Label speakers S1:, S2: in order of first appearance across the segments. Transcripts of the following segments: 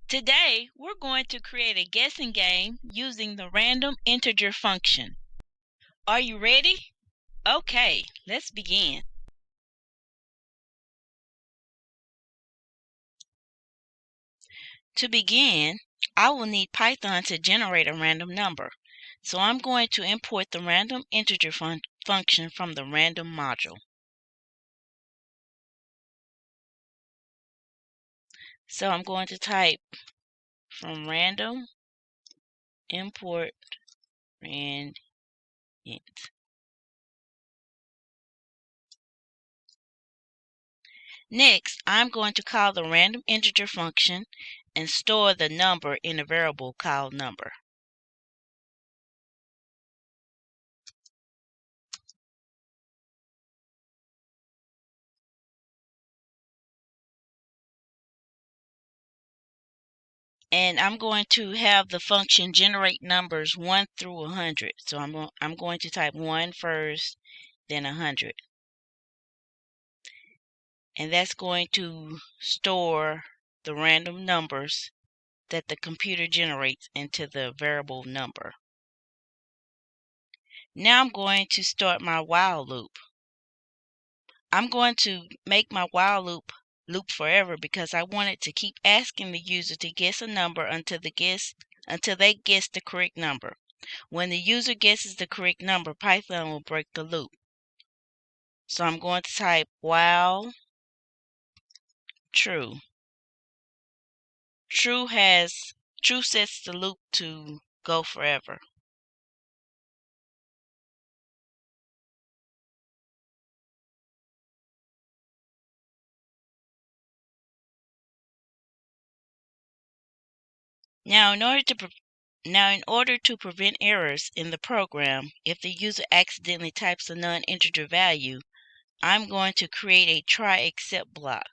S1: Today, we're going to create a guessing game using the random integer function. Are you ready? Okay, let's begin. To begin, I will need Python to generate a random number. So I'm going to import the random integer function from the random module. So I'm going to type from random import rand int. Next, I'm going to call the random integer function and store the number in a variable called number. And I'm going to have the function generate numbers 1 through 100. So I'm going to type 1 first, then 100. And that's going to store the random numbers that the computer generates into the variable number. Now I'm going to start my while loop. I'm going to make my while loop forever because I want it to keep asking the user to guess a number until they guess the correct number. When the user guesses the correct number, Python will break the loop. So I'm going to type while true. True sets the loop to go forever. Now in order to prevent errors in the program, if the user accidentally types a non-integer value, I'm going to create a try except block.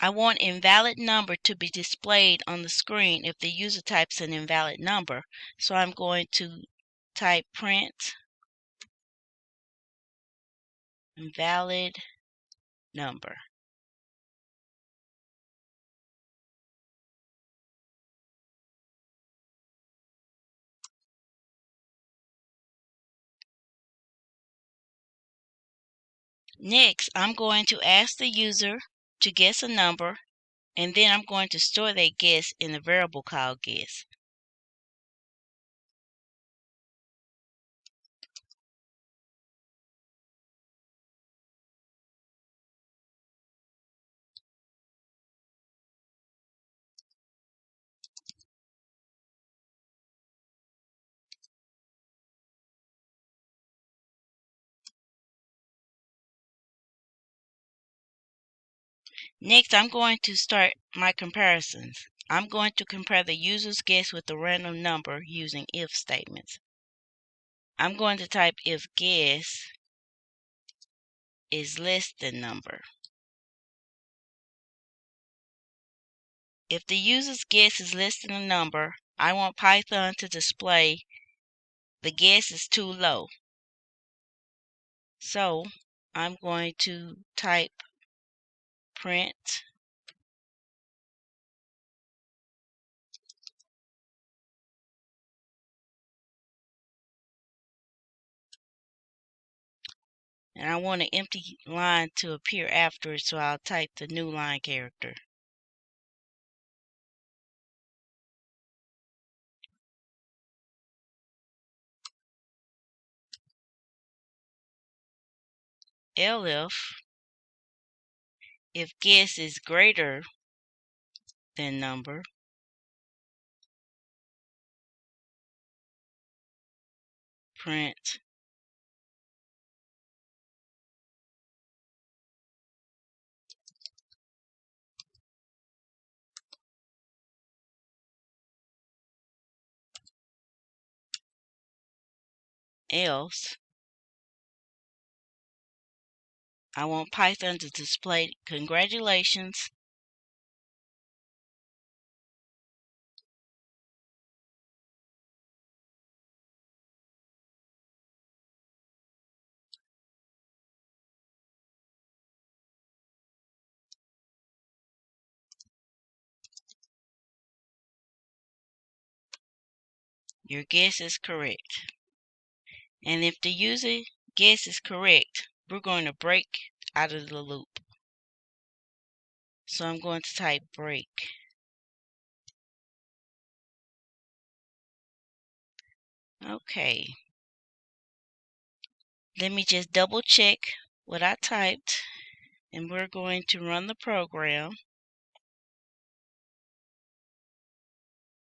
S1: I want invalid number to be displayed on the screen if the user types an invalid number. So I'm going to type print invalid number. Next, I'm going to ask the user to guess a number, and then I'm going to store that guess in a variable called guess. Next, I'm going to start my comparisons. I'm going to compare the user's guess with the random number using if statements. I'm going to type if guess is less than number. If the user's guess is less than a number, I want Python to display the guess is too low. So I'm going to type print and I want an empty line to appear after it, so I'll type the new line character. Elif, if guess is greater than number, print else. I want Python to display congratulations Your guess is correct. And if the user guess is correct, we're going to break out of the loop. So I'm going to type break. Okay. Let me just double check what I typed, and we're going to run the program.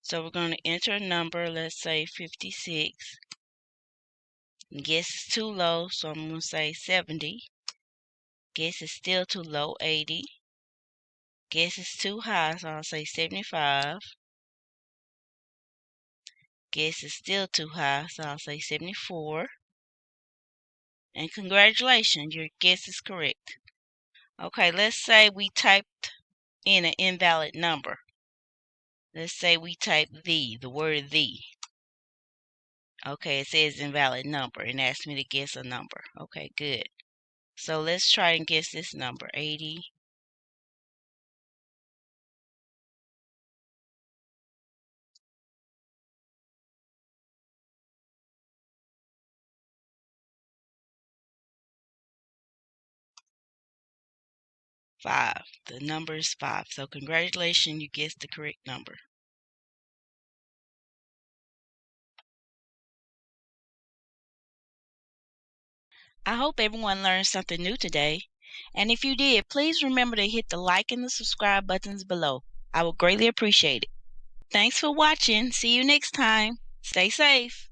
S1: So we're going to enter a number, let's say 56. Guess is too low, so I'm going to say 70. Guess is still too low, 80. Guess is too high, so I'll say 75. Guess is still too high, so I'll say 74. And congratulations, your guess is correct. Okay, let's say we typed in an invalid number. Let's say we type the word the. Okay, it says invalid number and asks me to guess a number. Okay, good. So let's try and guess this number, 80. Five. The number is 5. So congratulations, you guessed the correct number. I hope everyone learned something new today. And if you did, please remember to hit the like and the subscribe buttons below. I would greatly appreciate it. Thanks for watching. See you next time. Stay safe.